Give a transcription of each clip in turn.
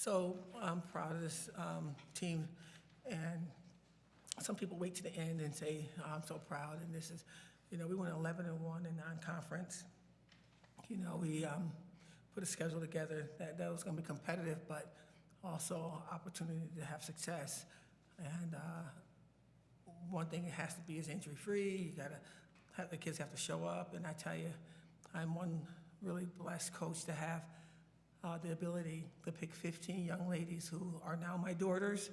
So I'm proud of this team, and some people wait to the end and say, oh, I'm so proud, and this is, we went 11-1 in non-conference. We put a schedule together that was going to be competitive, but also opportunity to have success. And one thing it has to be is injury-free. The kids have to show up, and I tell you, I'm one really blessed coach to have the ability to pick 15 young ladies who are now my daughters,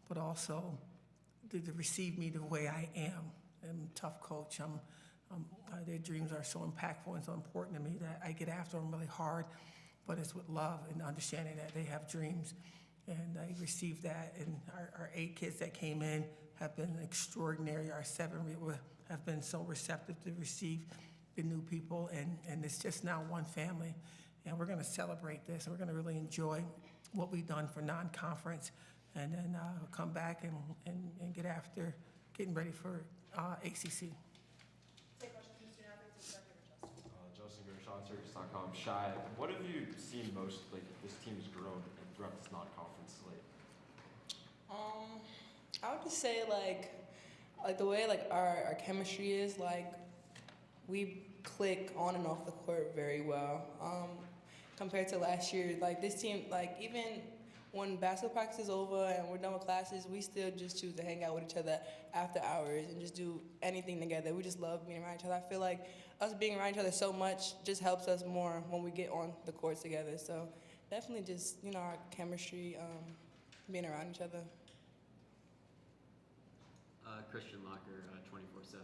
but also to receive me the way I am. I'm a tough coach. Their dreams are so impactful and so important to me that I get after them really hard, but it's with love and understanding that they have dreams. And I received that, and our 8 kids that came in have been extraordinary. Our 7 have been so receptive to receive the new people, and it's just now one family. And we're going to celebrate this, and we're going to really enjoy what we've done for non-conference, and then come back and get after getting ready for ACC. Take questions from student athletes and Justin Gershon, Syracuse.com. Shai, what have you seen most, like, this team's grown throughout this non-conference slate? I would just say, like the way, like, our chemistry is, like, we click on and off the court very well. Compared to last year, like, this team, like, even when basketball practice is over and we're done with classes, we still just choose to hang out with each other after hours and just do anything together. We just love being around each other. I feel like us being around each other so much just helps us more when we get on the courts together. So definitely just, our chemistry, being around each other. Christian Locker, 24/7.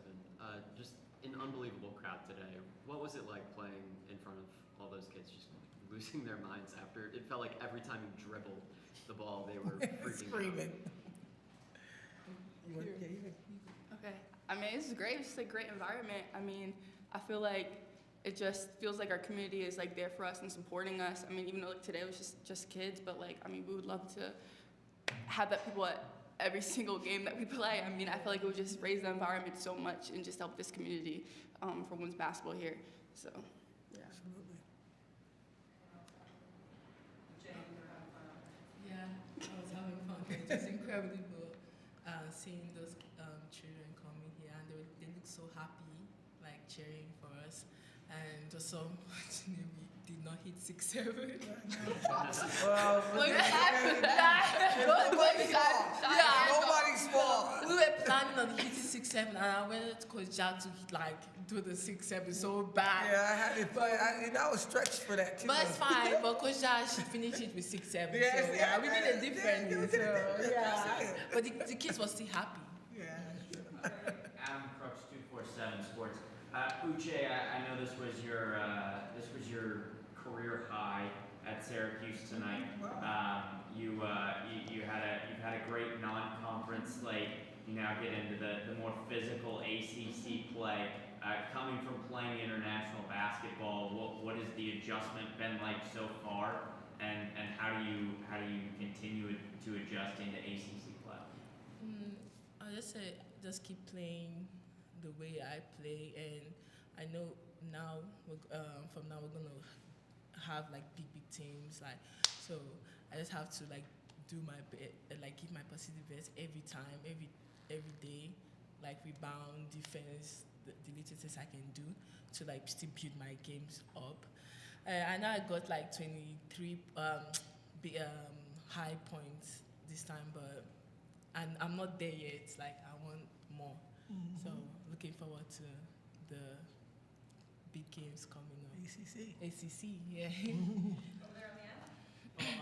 Just an unbelievable crowd today. What was it like playing in front of all those kids just losing their minds after? It felt like every time you dribbled the ball, they were freaking Screaming. Okay. I mean, it's great. It's just a great environment. I mean, I feel like it just feels like our community is, like, there for us and supporting us. I mean, even though, like, today was just kids, but, like, I mean, we would love to have that people at every single game that we play. I mean, I feel like it would just raise the environment so much and just help this community for women's basketball here. So, yeah. Absolutely. Yeah, I was having fun. It was incredible seeing those children coming here, and they look so happy, like, cheering for us. And just so unfortunately, we did not hit 6-7. Nobody's fault. We were planning on hitting 6-7, and I went to Coach Jack to, like, do the 6-7 so bad. Yeah, I had it, but I was stretched for that too. But it's fine. But Coach Jack, she finished it with 6-7. Yeah, so yeah, we did it differently. yeah, Yeah, but the kids were still happy. Yeah. Adam Crooks, 247 Sports. Uche, I know this was your career high at Syracuse tonight. You've had a great non-conference slate. You now get into the more physical ACC play. Coming from playing international basketball, what has the adjustment been like so far, and how do you continue to adjust into ACC play? I just say just keep playing the way I play, and I know now from now we're gonna have, like, big teams, like, so I just have to, like, do my best, like, give my positive best every time, every day, like, rebound, defense, the little things I can do to, like, still build my games up. I know I got, like, 23 high points this time, but I'm not there yet. Like, I want more. Mm-hmm. So looking forward to the big games coming up. ACC, yeah. Over there on the end.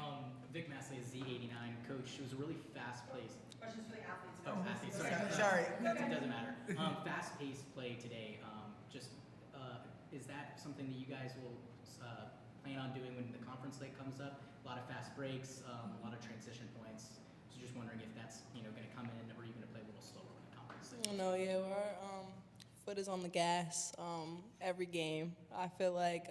Vic Massley is Z89 coach. It was a really fast-paced. Questions for the athletes. Athletes. Sorry. It doesn't matter. Fast-paced play today. Is that something that you guys will plan on doing when the conference slate comes up? A lot of fast breaks, a lot of transition points. So just wondering if that's going to come in, or are you going to play a little slower when the conference slate? No, yeah, our foot is on the gas every game. I feel like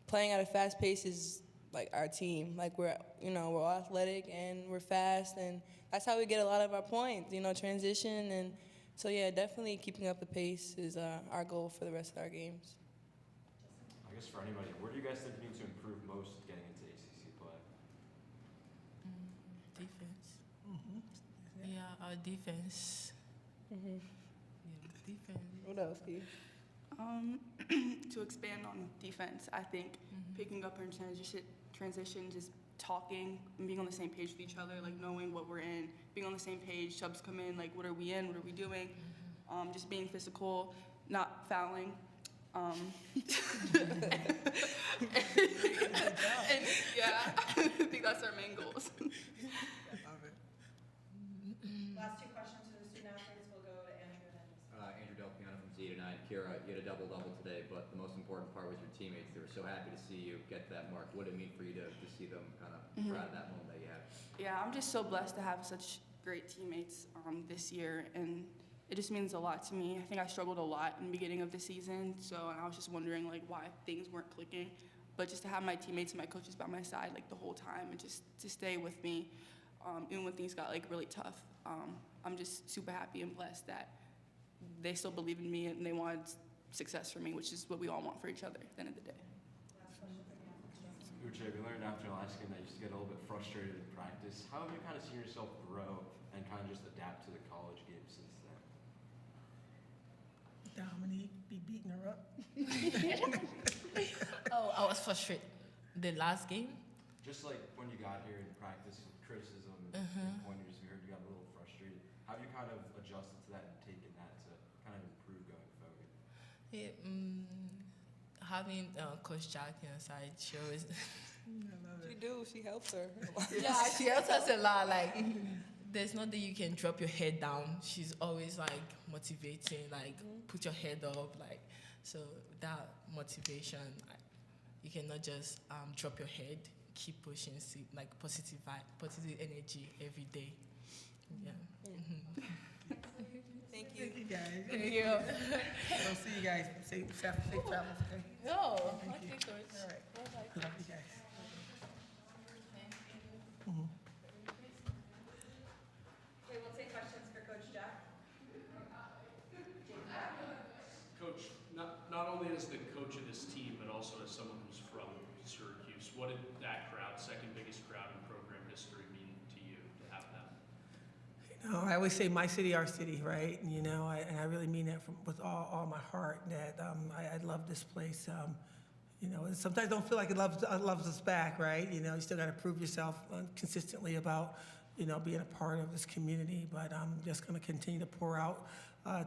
playing at a fast pace is, like, our team. Like, we're all athletic and we're fast, and that's how we get a lot of our points. Transition, and so yeah, definitely keeping up the pace is our goal for the rest of our games. I guess for anybody, where do you guys think you need to improve most getting into ACC play? Our defense. Mm-hmm. Yeah, defense. What else, Keith? To expand on defense, I think picking up in transition, just talking and being on the same page with each other, like knowing what we're in, being on the same page. Subs come in, like what are we in? What are we doing? Just being physical, not fouling. And, yeah, I think that's our main goals. Last two questions to the student athletes. We'll go to Andrew and then Lisa. Andrew Del Piano from Z tonight. Kira, you had a double-double today, but the most important part was your teammates. They were so happy to see you get that mark. What did it mean for you to see them kind of proud of that moment that you had? Yeah, I'm just so blessed to have such great teammates this year, and it just means a lot to me. I think I struggled a lot in the beginning of the season, and I was just wondering like why things weren't clicking. But just to have my teammates and my coaches by my side like the whole time, and just to stay with me, even when things got like really tough. I'm just super happy and blessed that they still believe in me and they wanted success for me, which is what we all want for each other at the end of the day. Last question for the athletes. Uche, we learned after last game that you used to get a little bit frustrated in practice. How have you kind of seen yourself grow and kind of just adapt to the college game since then? Dominique be beating her up. Oh, I was frustrated. The last game? Just like when you got here in practice, criticism and pointers you heard, you got a little frustrated. How have you kind of adjusted to that and taken that to kind of improve going forward? Yeah, having Coach Jackie on side, she always, She do. She helps her. yeah, she helps us a lot. Like, there's nothing you can drop your head down. She's always like motivating, like put your head up, like so that motivation. You cannot just drop your head. Keep pushing, see, like positive vibe, positive energy every day. Yeah. Thank you. Thank you guys. Thank you. I'll see you guys. Safe travels, okay? No, Thank you. okay, All right. Love you guys. Okay, we'll take questions for Coach Jack. Coach, not only as the coach of this team, but also as someone who's from Syracuse, what did that crowd, second biggest crowd in program history, mean to you to have that? You know, I always say my city, our city, right? And, you know, and I really mean that with all my heart, that I love this place. You know, and sometimes don't feel like it loves us back, right? You know, you still got to prove yourself consistently about, you know, being a part of this community. But I'm just going to continue to pour out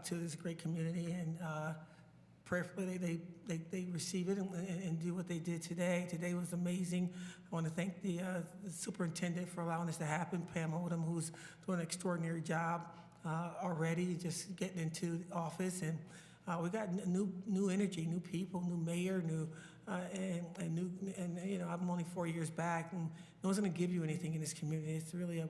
to this great community, and prayerfully they receive it and do what they did today. Today was amazing. I want to thank the superintendent for allowing this to happen, Pam Odom, who's doing an extraordinary job already, just getting into the office. And we got new energy, new people, new mayor, and you know, I'm only 4 years back, and no one's going to give you anything in this community. It's really a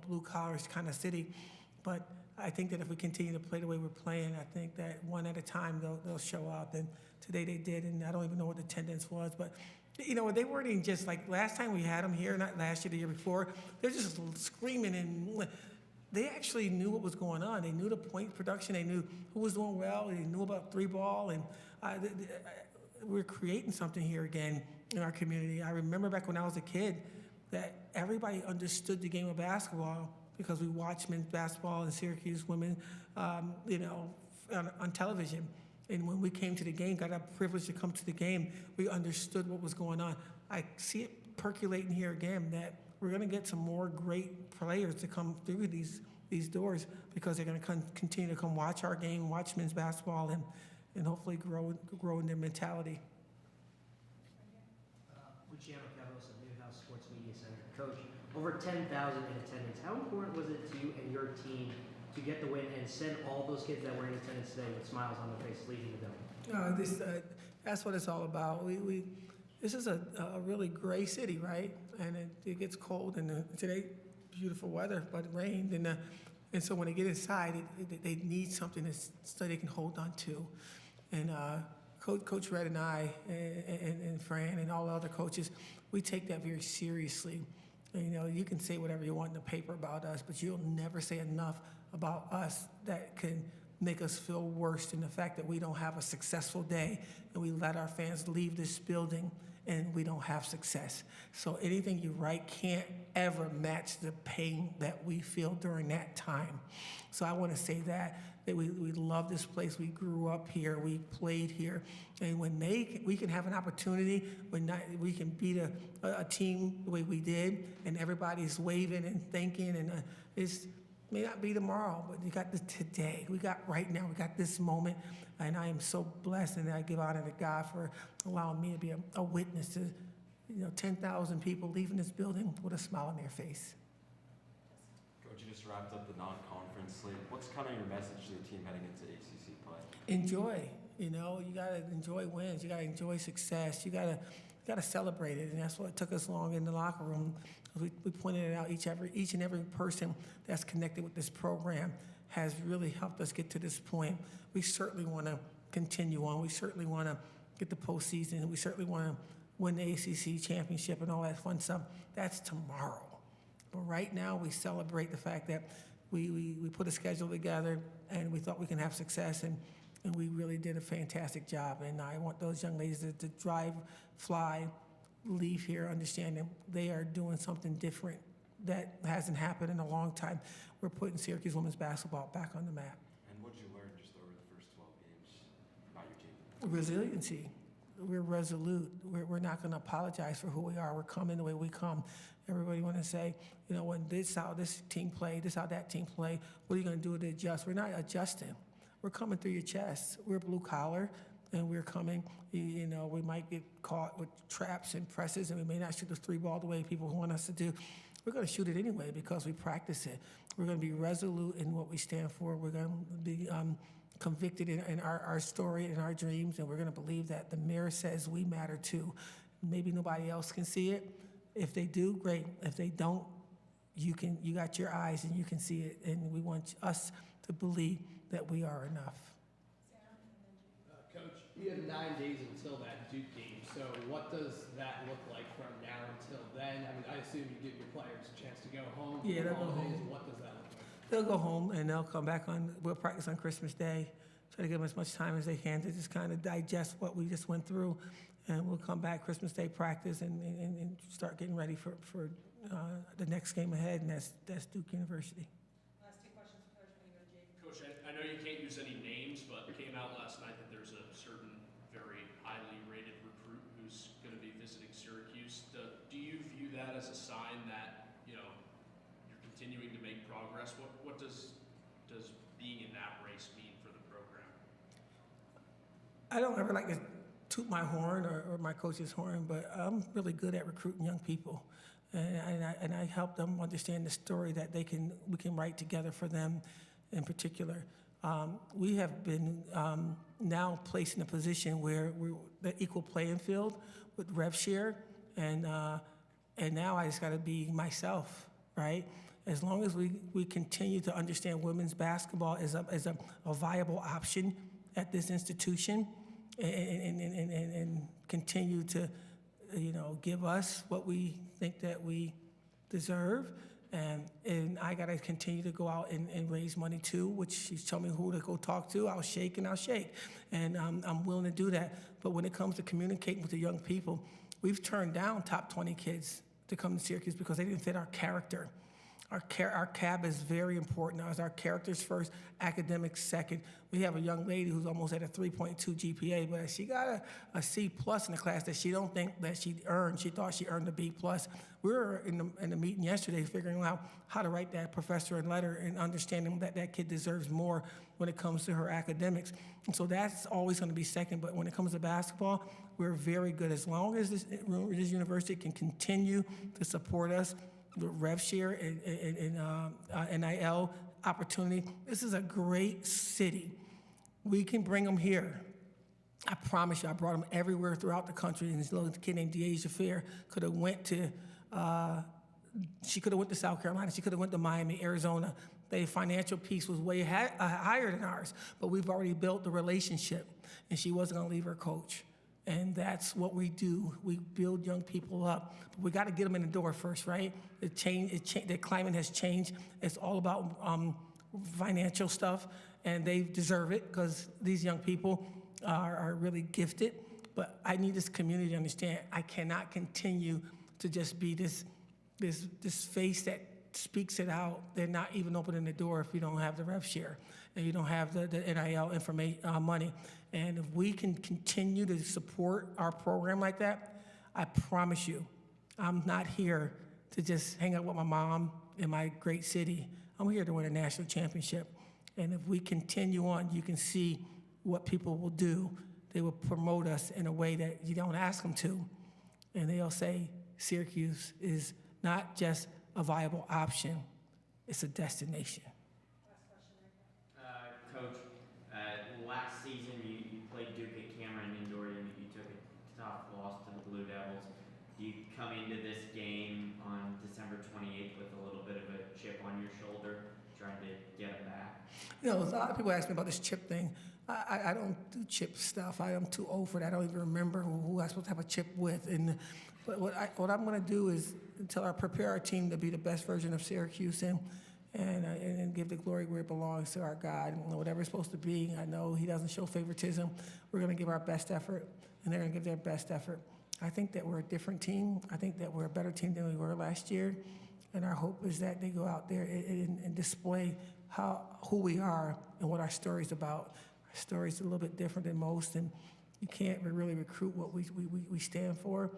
blue collar kind of city, but I think that if we continue to play the way we're playing, I think that one at a time they'll show up. And today they did, and I don't even know what the attendance was, but you know, they weren't even just like last time we had them here, not last year, the year before. They're just screaming, and they actually knew what was going on. They knew the point production. They knew who was doing well. They knew about three ball, and we're creating something here again in our community. I remember back when I was a kid that everybody understood the game of basketball because we watched men's basketball and Syracuse women, you know, on television. And when we came to the game, got a privilege to come to the game, we understood what was going on. I see it percolating here again, that we're going to get some more great players to come through these doors because they're going to continue to come watch our game, watch men's basketball, and hopefully grow in their mentality. Luciano Cavos of Newhouse Sports Media Center. Coach, over 10,000 in attendance. How important was it to you and your team to get the win and send all those kids that were in attendance today with smiles on their faces leaving the dome? That's what it's all about. This is a really gray city, right? And it gets cold, and today beautiful weather, but it rained, and so when they get inside, they need something so they can hold on to. And Coach Red and I and Fran and all the other coaches, we take that very seriously. And, you know, you can say whatever you want in the paper about us, but you'll never say enough about us that can make us feel worse than the fact that we don't have a successful day and we let our fans leave this building and we don't have success. So anything you write can't ever match the pain that we feel during that time. So I want to say that we love this place. We grew up here. We played here. And when we can have an opportunity, we can beat a team the way we did, and everybody's waving and thinking, and it's may not be tomorrow, but you got this today. We got right now. We got this moment, and I am so blessed, and I give honor to God for allowing me to be a witness to 10,000 people leaving this building with a smile on their face. Coach, you just wrapped up the non-conference slate. What's kind of your message to the team heading into ACC play? Enjoy. You gotta enjoy wins. You gotta enjoy success. You gotta celebrate it, and that's what took us long in the locker room. We pointed it out. Each and every person that's connected with this program has really helped us get to this point. We certainly want to continue on. We certainly want to get the postseason. We certainly want to win the ACC championship and all that fun stuff. That's tomorrow. But right now, we celebrate the fact that we put a schedule together, and we thought we can have success, and we really did a fantastic job. And I want those young ladies to drive, fly, leave here understanding they are doing something different that hasn't happened in a long time. We're putting Syracuse women's basketball back on the map. And what did you learn just over the first 12 games about your team? Resiliency. We're resolute. We're not going to apologize for who we are. We're coming the way we come. Everybody want to say, when this how this team played, this how that team played, what are you going to do to adjust? We're not adjusting. We're coming through your chest. We're blue collar, and we're coming. We might get caught with traps and presses, and we may not shoot the three ball the way people want us to do. We're going to shoot it anyway because we practice it. We're going to be resolute in what we stand for. We're going to be convicted in our story and our dreams, and we're going to believe that the mirror says we matter too. Maybe nobody else can see it. If they do, great. If they don't, you got your eyes and you can see it, and we want us to believe that we are enough. Coach, you have 9 days until that Duke game, so what does that look like from now until then? I mean, I assume you give your players a chance to go home. Yeah, they'll go holidays. home. What does that look like? They'll go home, and they'll come back we'll practice on Christmas Day, try to give them as much time as they can to just kind of digest what we just went through, and we'll come back Christmas Day practice and start getting ready for the next game ahead, and that's Duke University. Last two questions for Coach, when you go to Jake. Coach, I know you can't use any names, but it came out last night that there's a certain very highly rated recruit who's going to be visiting Syracuse. Do you view that as a sign that, you're continuing to make progress? What does being in that race mean for the program? I don't ever like to toot my horn or my coach's horn, but I'm really good at recruiting young people. And I help them understand the story that we can write together for them in particular. We have been now placed in a position where we're the equal playing field with rev share, and now I just got to be myself, right? As long as we continue to understand women's basketball as a viable option at this institution, and continue to give us what we think that we deserve. And I got to continue to go out and raise money too, which she's telling me who to go talk to. I'll shake and I'll shake. And I'm willing to do that. But when it comes to communicating with the young people, we've turned down top 20 kids to come to Syracuse because they didn't fit our character. Our CAB is very important. Our character's first, academics second. We have a young lady who's almost at a 3.2 GPA, but she got a C+ in the class that she don't think that she earned. She thought she earned a B+. We were in the meeting yesterday figuring out how to write that professor a letter and understanding that kid deserves more when it comes to her academics. And so that's always going to be second. But when it comes to basketball, we're very good. As long as this university can continue to support us with rev share and NIL opportunity. This is a great city. We can bring them here. I promise you, I brought them everywhere throughout the country. And this little kid named Deasia Fair could have went to, she could have went to South Carolina. She could have went to Miami, Arizona. The financial piece was way higher than ours, but we've already built the relationship, and she wasn't going to leave her coach. And that's what we do. We build young people up. But we got to get them in the door first, right? The climate has changed. It's all about financial stuff, and they deserve it because these young people are really gifted. but I need this community to understand I cannot continue to just be this face that speaks it out. They're not even opening the door if you don't have the rev share and you don't have the NIL information, money. And if we can continue to support our program like that, I promise you, I'm not here to just hang out with my mom in my great city. I'm here to win a national championship. And if we continue on, you can see what people will do. They will promote us in a way that you don't ask them to. And they'll say Syracuse is not just a viable option, it's a destination. Coach, last season you played Duke at Cameron Indoor and you took a tough loss to the Blue Devils. Do you come into this game on December 28th with a little bit of a chip on your shoulder, trying to get them back? You know, a lot of people ask me about this chip thing. I don't do chip stuff. I am too old for that. I don't even remember who I'm supposed to have a chip with. But what I'm going to do is prepare our team to be the best version of Syracuse and give the glory where it belongs to our God. And whatever it's supposed to be, I know He doesn't show favoritism. We're going to give our best effort, and they're going to give their best effort. I think that we're a different team. I think that we're a better team than we were last year. And our hope is that they go out there and display who we are and what our story's about. Our story's a little bit different than most, and you can't really recruit what we stand for.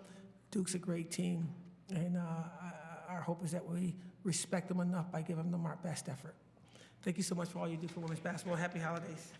Duke's a great team, and our hope is that we respect them enough by giving them our best effort. Thank you so much for all you do for women's basketball. Happy holidays.